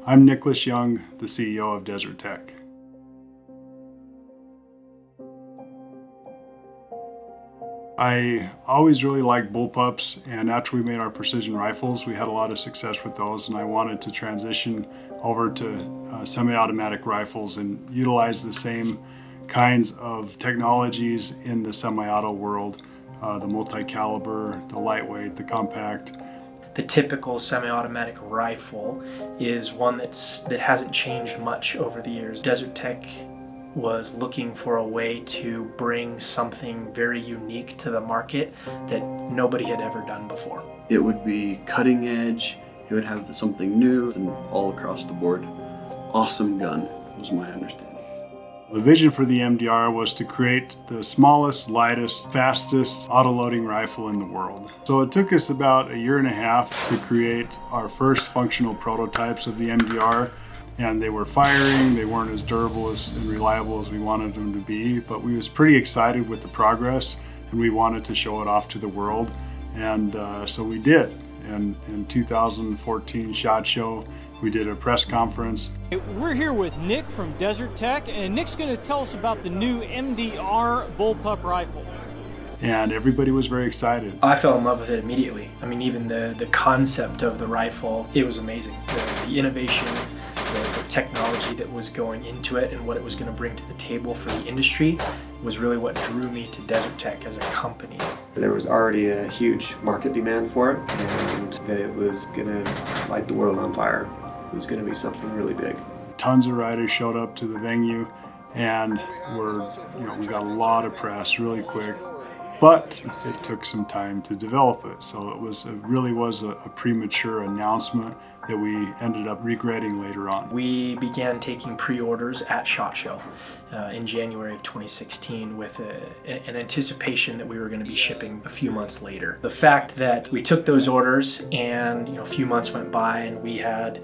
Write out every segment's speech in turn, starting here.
I'm Nicholas Young, the CEO of Desert Tech. I always really liked bullpups, and after we made our precision rifles, we had a lot of success with those, and I wanted to transition over to semi-automatic rifles and utilize the same kinds of technologies in the semi-auto world, the multi-caliber, the lightweight, the compact. The typical semi-automatic rifle is one that hasn't changed much over the years. Desert Tech was looking for a way to bring something very unique to the market that nobody had ever done before. It would be cutting edge, it would have something new, and all across the board. Awesome gun, was my understanding. The vision for the MDR was to create the smallest, lightest, fastest autoloading rifle in the world. So it took us about a year and a half to create our first functional prototypes of the MDR, and they were firing. They weren't as durable and reliable as we wanted them to be, but we was pretty excited with the progress, and we wanted to show it off to the world, and so we did. And in 2014 SHOT Show, we did a press conference. We're here with Nick from Desert Tech, and Nick's going to tell us about the new MDR bullpup rifle. And everybody was very excited. I fell in love with it immediately. I mean, even the concept of the rifle, it was amazing. The innovation, the technology that was going into it and what it was going to bring to the table for the industry was really what drew me to Desert Tech as a company. There was already a huge market demand for it, and it was going to light the world on fire. It was going to be something really big. Tons of riders showed up to the venue, and we got a lot of press really quick. But it took some time to develop it, so it really was a premature announcement that we ended up regretting later on. We began taking pre-orders at SHOT Show in January of 2016 with an anticipation that we were going to be shipping a few months later. The fact that we took those orders and a few months went by and we had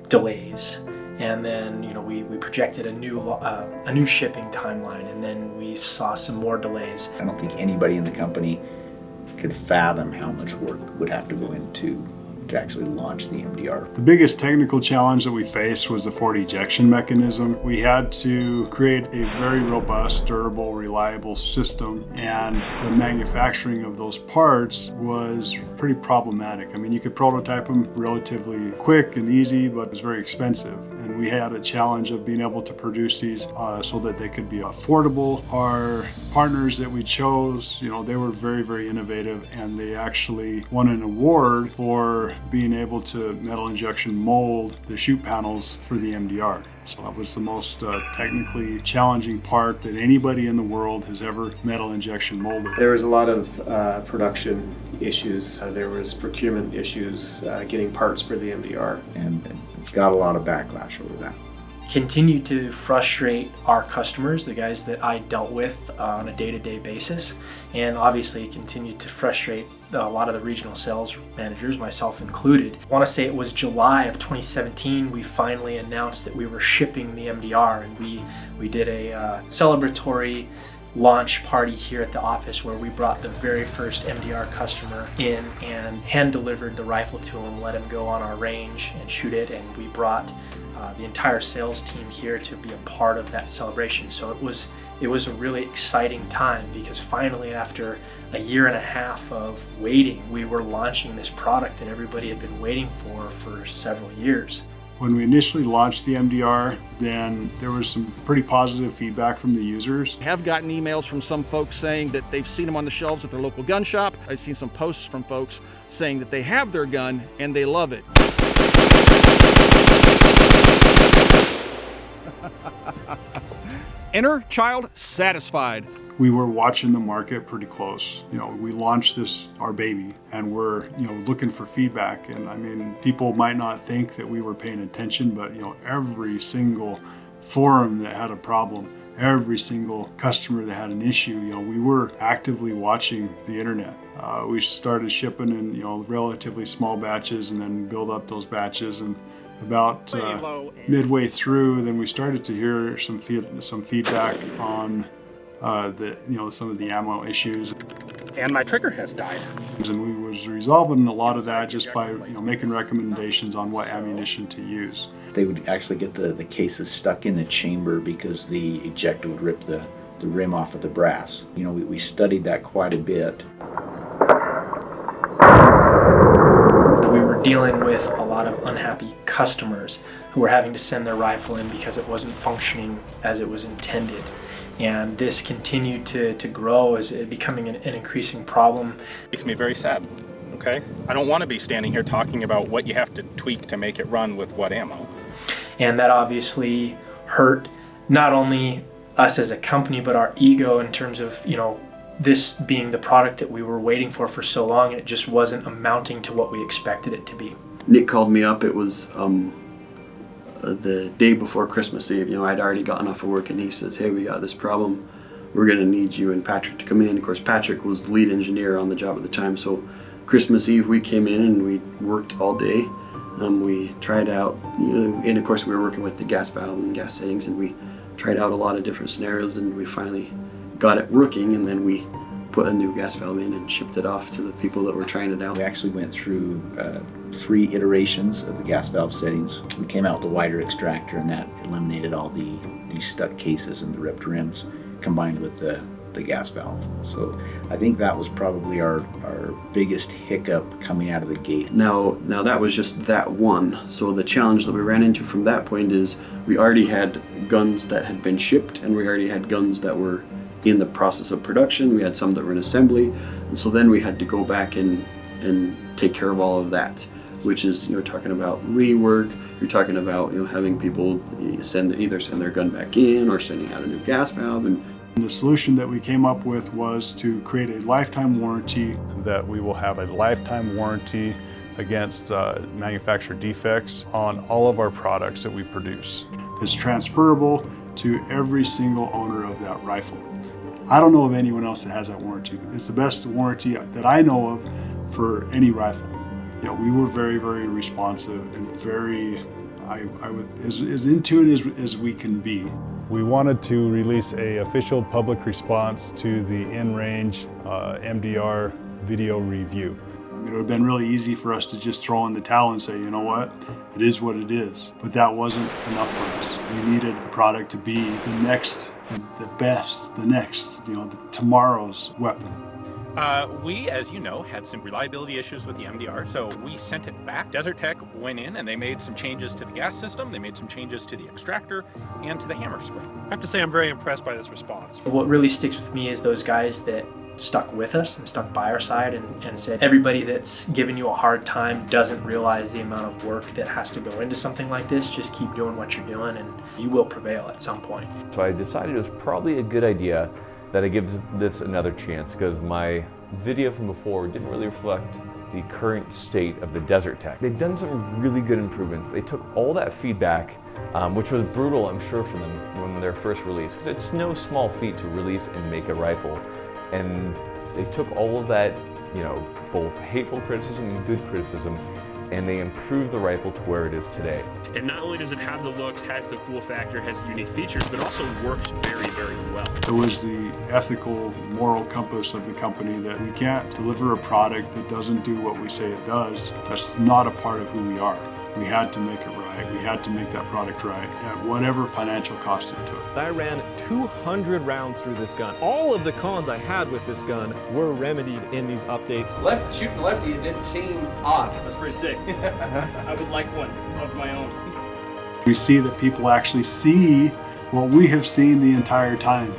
delays, and then we projected a new shipping timeline, and then we saw some more delays. I don't think anybody in the company could fathom how much work would have to go into to actually launch the MDR. The biggest technical challenge that we faced was the forward ejection mechanism. We had to create a very robust, durable, reliable system, and the manufacturing of those parts was pretty problematic. I mean, you could prototype them relatively quick and easy, but it was very expensive. And we had a challenge of being able to produce these so that they could be affordable. Our partners that we chose, they were very, very innovative, and they actually won an award for being able to metal injection mold the chute panels for the MDR. So that was the most technically challenging part that anybody in the world has ever metal injection molded. There was a lot of production issues. There was procurement issues getting parts for the MDR. And got a lot of backlash over that. Continued to frustrate our customers, the guys that I dealt with on a day-to-day basis, and obviously continued to frustrate a lot of the regional sales managers, myself included. I want to say it was July of 2017 we finally announced that we were shipping the MDR, and we did a celebratory launch party here at the office where we brought the very first MDR customer in and hand delivered the rifle to him, let him go on our range and shoot it, and we brought the entire sales team here to be a part of that celebration. So it was a really exciting time, because finally, after a year and a half of waiting, we were launching this product that everybody had been waiting for several years. When we initially launched the MDR, then there was some pretty positive feedback from the users. I have gotten emails from some folks saying that they've seen them on the shelves at their local gun shop. I've seen some posts from folks saying that they have their gun and they love it. Enter child satisfied. We were watching the market pretty close. We launched our baby, and we're looking for feedback. And I mean, people might not think that we were paying attention, but every single forum that had a problem, every single customer that had an issue, we were actively watching the internet. We started shipping in relatively small batches, and then build up those batches, and about midway through, then we started to hear some feedback on some of the ammo issues. And my trigger has died. And we was resolving a lot of that just by making recommendations on what ammunition to use. They would actually get the cases stuck in the chamber because the ejector would rip the rim off of the brass. We studied that quite a bit. We were dealing with a lot of unhappy customers who were having to send their rifle in because it wasn't functioning as it was intended. And this continued to grow as it becoming an increasing problem. It makes me very sad, okay? I don't want to be standing here talking about what you have to tweak to make it run with what ammo. And that obviously hurt not only us as a company, but our ego in terms of, this being the product that we were waiting for so long, and it just wasn't amounting to what we expected it to be. Nick called me up. It was the day before Christmas Eve. I'd already gotten off of work, and he says, "Hey, we got this problem. We're going to need you and Patrick to come in." Of course, Patrick was the lead engineer on the job at the time. So Christmas Eve, we came in and we worked all day. We tried out, and of course we were working with the gas valve and gas settings, and we tried out a lot of different scenarios, and we finally got it working, and then we put a new gas valve in and shipped it off to the people that were trying it out. We actually went through 3 iterations of the gas valve settings. We came out with a wider extractor, and that eliminated all the stuck cases and the ripped rims combined with the gas valve. So I think that was probably our biggest hiccup coming out of the gate. Now that was just that one. So the challenge that we ran into from that point is we already had guns that had been shipped, and we already had guns that were in the process of production. We had some that were in assembly, and so then we had to go back and take care of all of that, which is you're talking about rework. You're talking about having people either send their gun back in or sending out a new gas valve. And the solution that we came up with was to create a lifetime warranty, that we will have a lifetime warranty against manufacturer defects on all of our products that we produce. It's transferable to every single owner of that rifle. I don't know of anyone else that has that warranty. It's the best warranty that I know of for any rifle. We were very, very responsive and very, as intuitive as we can be. We wanted to release an official public response to the InRange MDR video review. It would have been really easy for us to just throw in the towel and say, you know what, it is what it is. But that wasn't enough for us. We needed the product to be the next, the best, the next, tomorrow's weapon. We, as you know, had some reliability issues with the MDR, so we sent it back. Desert Tech went in and they made some changes to the gas system, they made some changes to the extractor and to the hammer spring. I have to say I'm very impressed by this response. What really sticks with me is those guys that stuck with us and stuck by our side and said, everybody that's giving you a hard time doesn't realize the amount of work that has to go into something like this. Just keep doing what you're doing and you will prevail at some point. So I decided it was probably a good idea that I give this another chance, because my video from before didn't really reflect the current state of the Desert Tech. They've done some really good improvements. They took all that feedback, which was brutal, I'm sure, for them from their first release, because it's no small feat to release and make a rifle. And they took all of that, both hateful criticism and good criticism, and they improved the rifle to where it is today. And not only does it have the looks, has the cool factor, has the unique features, but also works very, very well. It was the ethical, moral compass of the company that we can't deliver a product that doesn't do what we say it does. That's not a part of who we are. We had to make it right. We had to make that product right at whatever financial cost it took. I ran 200 rounds through this gun. All of the cons I had with this gun were remedied in these updates. Shooting lefty, it didn't seem odd. That's pretty sick. I would like one of my own. We see that people actually see what we have seen the entire time.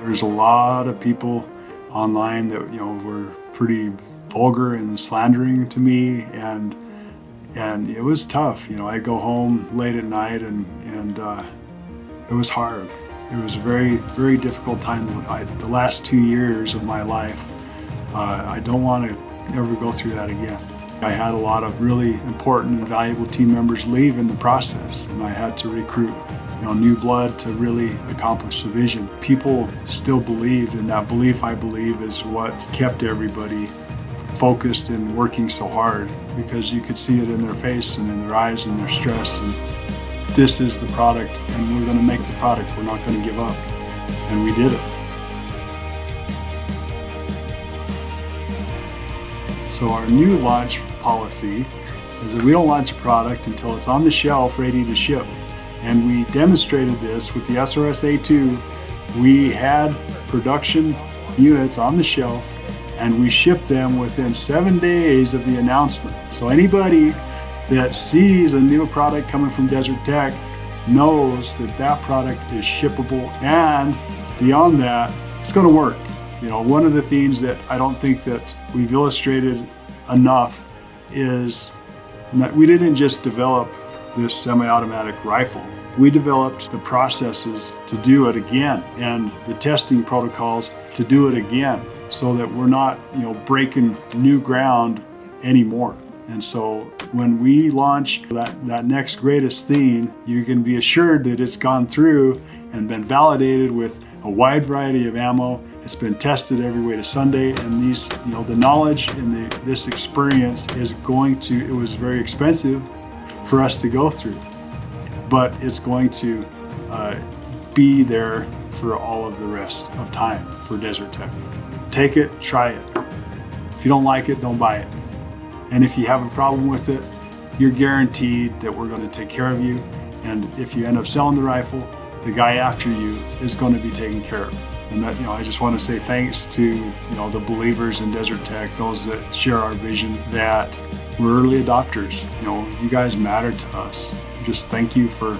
There's a lot of people online that were pretty vulgar and slandering to me, and it was tough. I go home late at night and it was hard. It was a very, very difficult time. The last 2 years of my life, I don't want to ever go through that again. I had a lot of really important and valuable team members leave in the process, and I had to recruit new blood to really accomplish the vision. People still believed, and that belief, I believe, is what kept everybody focused and working so hard, because you could see it in their face and in their eyes and their stress. And this is the product, and we're going to make the product. We're not going to give up, and we did it. So our new launch policy is that we don't launch a product until it's on the shelf ready to ship. And we demonstrated this with the SRS A2. We had production units on the shelf and we shipped them within 7 days of the announcement. So anybody that sees a new product coming from Desert Tech knows that that product is shippable, and beyond that, it's going to work. You know, one of the themes that I don't think that we've illustrated enough is that we didn't just develop this semi-automatic rifle. We developed the processes to do it again and the testing protocols to do it again, so that we're not, breaking new ground anymore. And so when we launch that next greatest thing, you can be assured that it's gone through and been validated with a wide variety of ammo. It's been tested every way to Sunday, and these, the knowledge and this experience is it was very expensive for us to go through, but it's going to be there for all of the rest of time for Desert Tech. Take it, try it. If you don't like it, don't buy it. And if you have a problem with it, you're guaranteed that we're going to take care of you. And if you end up selling the rifle, the guy after you is going to be taken care of. And that, I just want to say thanks to, the believers in Desert Tech, those that share our vision, that we're early adopters. You guys matter to us. Just thank you for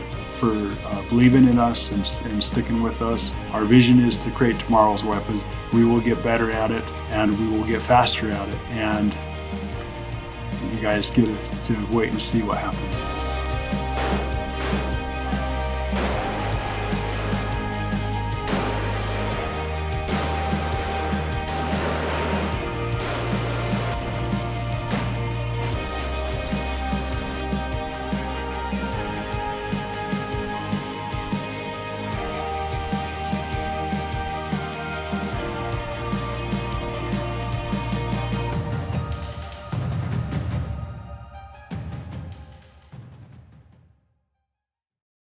believing in us and sticking with us. Our vision is to create tomorrow's weapons. We will get better at it, and we will get faster at it. And you guys get to wait and see what happens.